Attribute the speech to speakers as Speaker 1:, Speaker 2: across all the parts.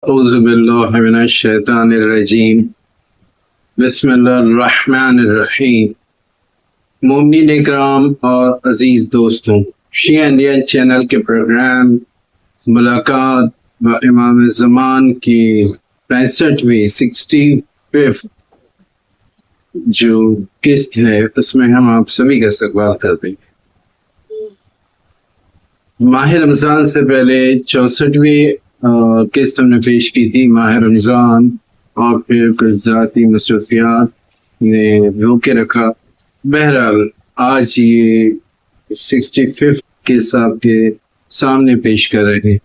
Speaker 1: اعوذ باللہ من الشیطان الرجیم بسم اللہ الرحمن الرحیم۔ مومنین اکرام اور عزیز دوستوں، شیعہ انڈین چینل کے پروگرام ملاقات با امام زمان کی 65ویں 65 جو قسط ہے، اس میں ہم آپ سبھی کا استقبال کرتے ہیں۔ ماہ رمضان سے پہلے 64ویں قسط ہم نے پیش کی تھی، ماہ رمضان، اور پھر کچھ ذاتی مصروفیات نے روکے رکھا۔ بہرحال آج یہ 65 قسط آپ کے سامنے پیش کر رہے ہیں۔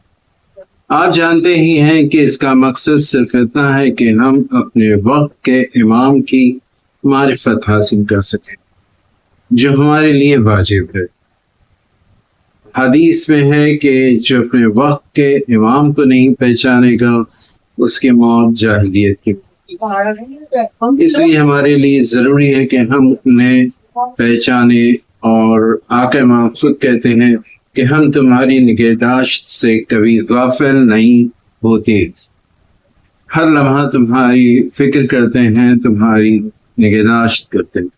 Speaker 1: آپ جانتے ہی ہیں کہ اس کا مقصد صرف اتنا ہے کہ ہم اپنے وقت کے امام کی معرفت حاصل کر سکیں، جو ہمارے لیے واجب ہے۔ حدیث میں ہے کہ جو اپنے وقت کے امام کو نہیں پہچانے گا اس کی موت جاہلیت کی۔ اس لیے ہمارے لیے ضروری ہے کہ ہم انہیں پہچانے، اور آقا امام خود کہتے ہیں کہ ہم تمہاری نگہداشت سے کبھی غافل نہیں ہوتے، ہر لمحہ تمہاری فکر کرتے ہیں، تمہاری نگہداشت کرتے ہیں۔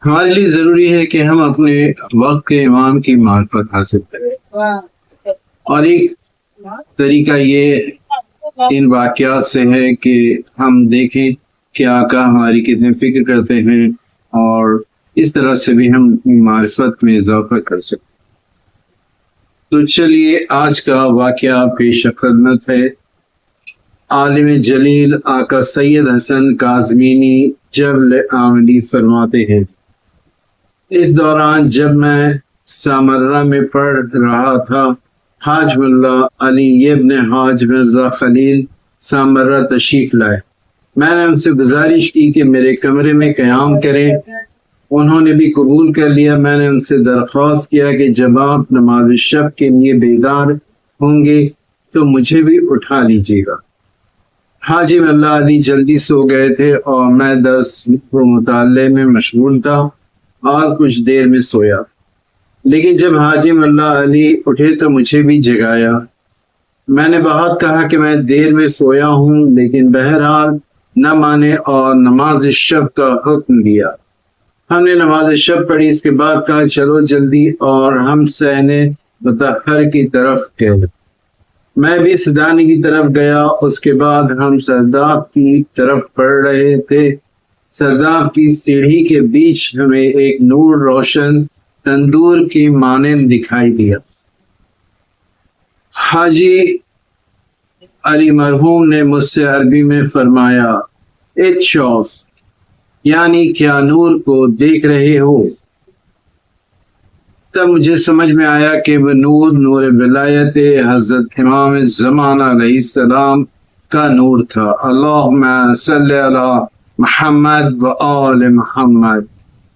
Speaker 1: ہمارے لیے ضروری ہے کہ ہم اپنے وقت کے امام کی معرفت حاصل کریں، اور ایک طریقہ یہ ان واقعات سے ہے کہ ہم دیکھیں کہ آقا ہماری کتنے فکر کرتے ہیں، اور اس طرح سے بھی ہم معرفت میں اضافہ کر سکتے۔ تو چلیے آج کا واقعہ پیش خدمت ہے۔ عالم جلیل آقا سید حسن کاظمینی جبل آمدی فرماتے ہیں، اس دوران جب میں سامرہ میں پڑھ رہا تھا، حاج ملا علی ابن حاج مرزا خلیل سامرہ تشریف لائے۔ میں نے ان سے گزارش کی کہ میرے کمرے میں قیام کریں، انہوں نے بھی قبول کر لیا۔ میں نے ان سے درخواست کیا کہ جب آپ نماز شب کے لیے بیدار ہوں گے تو مجھے بھی اٹھا لیجیے گا۔ حاجی ملا علی جلدی سو گئے تھے اور میں درس و مطالعے میں مشغول تھا اور کچھ دیر میں سویا، لیکن جب حاجی ملا علی اٹھے تو مجھے بھی جگایا۔ میں نے بہت کہا کہ میں دیر میں سویا ہوں، لیکن بہرحال نہ مانے اور نماز شب کا حکم دیا۔ ہم نے نماز شب پڑھی، اس کے بعد کہا چلو جلدی، اور ہم صحن مطہر کی طرف گئے۔ میں بھی سدانی کی طرف گیا، اس کے بعد ہم سرداب کی طرف پڑھ رہے تھے۔ سرداب کی سیڑھی کے بیچ ہمیں ایک نور روشن تندور کی مانند دکھائی دیا۔ حاجی علی مرحوم نے مجھ سے عربی میں فرمایا، اتشوف، یعنی کیا نور کو دیکھ رہے ہو؟ تب مجھے سمجھ میں آیا کہ وہ نور نور ولایت حضرت امام زمان علیہ السلام کا نور تھا۔ اللہم صلی علی محمد و آل محمد۔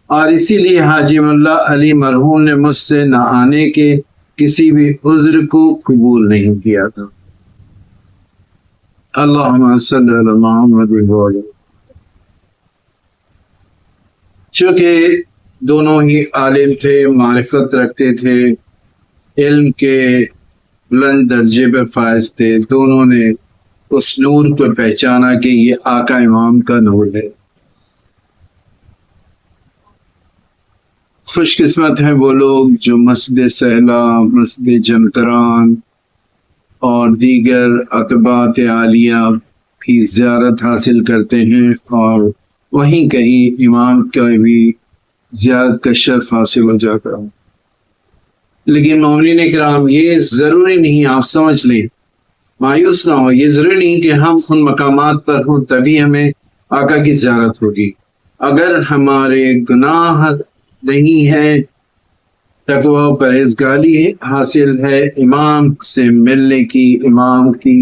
Speaker 1: اور اسی لیے حاجی ملا علی مرحوم نے مجھ سے نہ آنے کے کسی بھی عذر کو قبول نہیں کیا تھا۔ اللہم صلی علی محمد و آل۔ چونکہ دونوں ہی عالم تھے، معرفت رکھتے تھے، علم کے بلند درجے پر فائز تھے، دونوں نے اس نور کو پہچانا کہ یہ آقا امام کا نور ہے۔ خوش قسمت ہیں وہ لوگ جو مسجد سہلا، مسجد جمتران اور دیگر اتباعات عالیہ کی زیارت حاصل کرتے ہیں، اور وہیں کہیں امام کا بھی زیارت کا شرف حاصل ہو جاتا ہے۔ لیکن مومنین اکرام، یہ ضروری نہیں، آپ سمجھ لیں، مایوس نہ ہو، یہ ضروری نہیں کہ ہم ان مقامات پر ہوں تبھی ہمیں آقا کی زیارت ہوگی۔ اگر ہمارے گناہ نہیں ہے، تقوی و پرہیزگاری حاصل ہے، امام سے ملنے کی، امام کی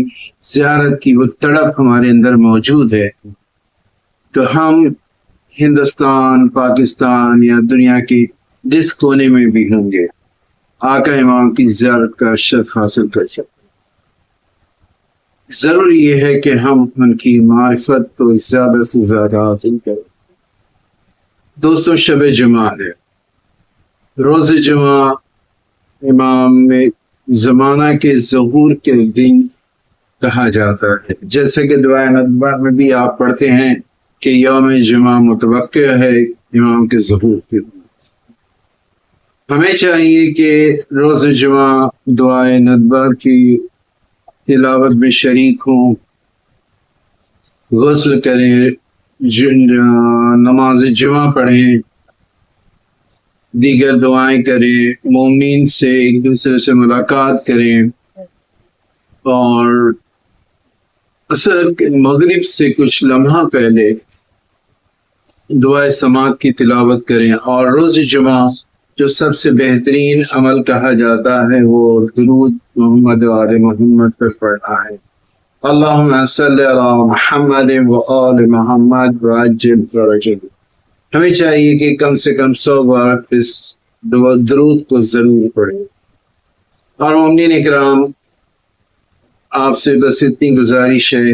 Speaker 1: زیارت کی وہ تڑپ ہمارے اندر موجود ہے، تو ہم ہندوستان، پاکستان یا دنیا کے جس کونے میں بھی ہوں گے، آقا امام کی زیارت کا شرف حاصل کر سکتے۔ ضروری یہ ہے کہ ہم ان کی معرفت کو زیادہ سے زیادہ حاصل کریں۔ دوستوں، شب جمعہ ہے، روز جمعہ امام زمانہ کے ظہور کے دن کہا جاتا ہے، جیسے کہ دعائے ندبہ میں بھی آپ پڑھتے ہیں کہ یوم جمعہ متوقع ہے امام کے ظہور کے دن۔ ہمیں چاہیے کہ روز جمعہ دعائے ندبہ کی تلاوت میں شریک ہوں، غسل کریں، نماز جمعہ پڑھیں، دیگر دعائیں کریں، مومنین سے ایک دوسرے سے ملاقات کریں، اور اثر مغرب سے کچھ لمحہ پہلے دعائے سماعت کی تلاوت کریں، اور روز جمعہ جو سب سے بہترین عمل کہا جاتا ہے وہ درود محمد و آل محمد پر پڑھنا ہے۔ اللہم صلی علی محمد و آل محمد وعجل فرجہ۔ ہمیں چاہیے کہ کم سے کم 100 بار اس درود کو ضرور پڑھیں۔ اور مومنین اکرام، آپ سے بس اتنی گزارش ہے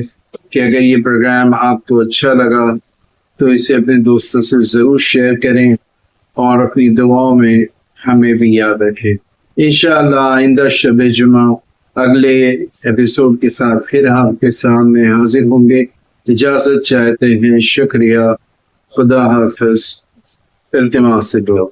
Speaker 1: کہ اگر یہ پروگرام آپ کو اچھا لگا تو اسے اپنے دوستوں سے ضرور شیئر کریں، اور اپنی دعاؤں میں ہمیں بھی یاد رکھیں۔ انشاءاللہ آئندہ شب جمعہ اگلے ایپیسوڈ کے ساتھ پھر آپ کے سامنے حاضر ہوں گے۔ اجازت چاہتے ہیں، شکریہ، خدا حافظ، التماس سے دعا۔